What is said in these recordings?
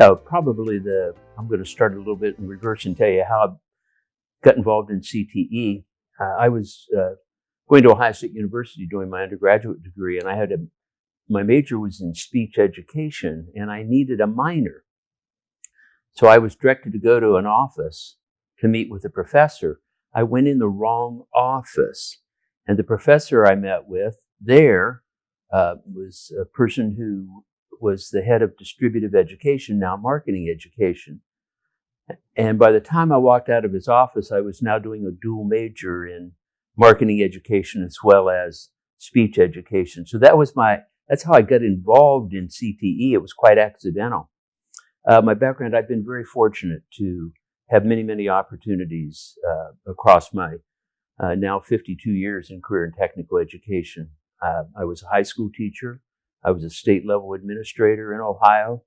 Yeah, probably I'm going to start a little bit in reverse and tell you how I got involved in CTE. I was going to Ohio State University doing my undergraduate degree, and my major was in speech education, and I needed a minor. So I was directed to go to an office to meet with a professor. I went in the wrong office, and the professor I met with there was a person who was the head of distributive education, now marketing education. And by the time I walked out of his office, I was now doing a dual major in marketing education as well as speech education. So that's how I got involved in CTE. It was quite accidental. My background, I've been very fortunate to have many, many opportunities across my now 52 years in career and technical education. I was a high school teacher. I was a state level administrator in Ohio.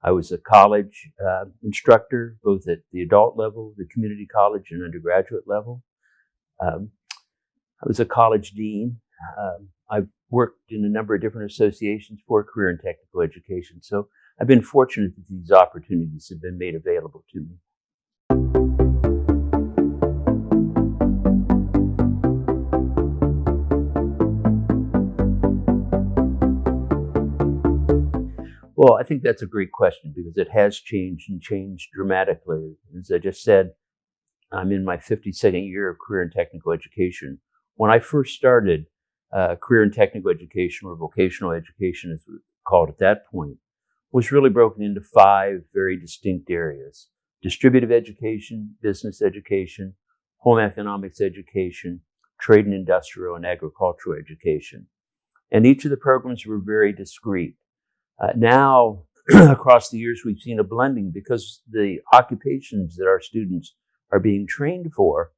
I was a college instructor, both at the adult level, the community college, and undergraduate level. I was a college dean. I've worked in a number of different associations for career and technical education. So I've been fortunate that these opportunities have been made available to me. Well, I think that's a great question because it has changed and changed dramatically. As I just said, I'm in my 52nd year of career and technical education. When I first started, career and technical education, or vocational education as it was called at that point, was really broken into 5 very distinct areas: distributive education, business education, home economics education, trade and industrial, and agricultural education. And each of the programs were very discrete. Now, across the years, we've seen a blending because the occupations that our students are being trained for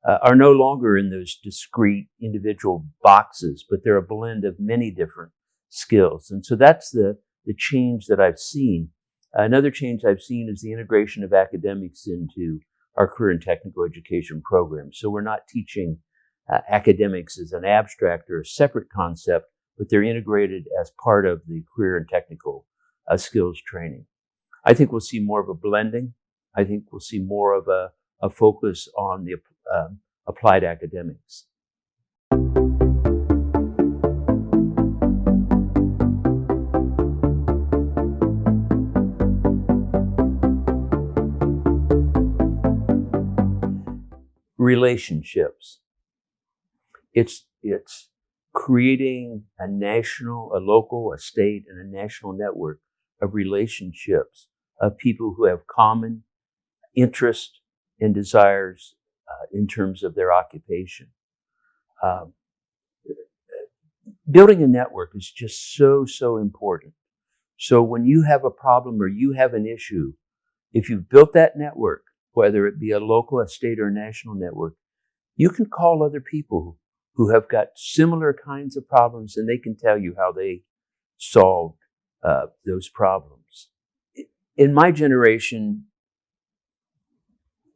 are no longer in those discrete individual boxes, but they're a blend of many different skills. And so that's the change that I've seen. Another change I've seen is the integration of academics into our career and technical education program. So we're not teaching academics as an abstract or a separate concept, but they're integrated as part of the career and technical skills training. I think we'll see more of a blending. I think we'll see more of a focus on the applied academics. Relationships. It's creating a national, a local, a state, and a national network of relationships of people who have common interests and desires in terms of their occupation. Building a network is just so important. So when you have a problem or you have an issue, if you've built that network, whether it be a local, a state, or a national network, you can call other people who have got similar kinds of problems, and they can tell you how they solved those problems. In my generation,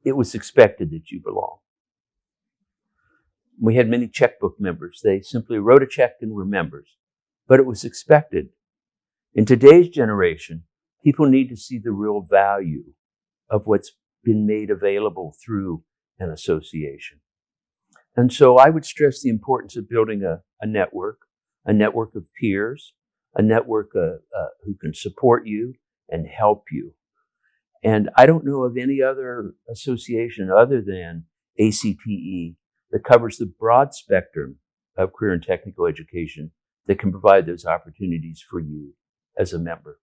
it was expected that you belong. We had many checkbook members. They simply wrote a check and were members, but it was expected. In today's generation, people need to see the real value of what's been made available through an association. And so I would stress the importance of building a network of peers, a network who can support you and help you. And I don't know of any other association other than ACTE that covers the broad spectrum of career and technical education that can provide those opportunities for you as a member.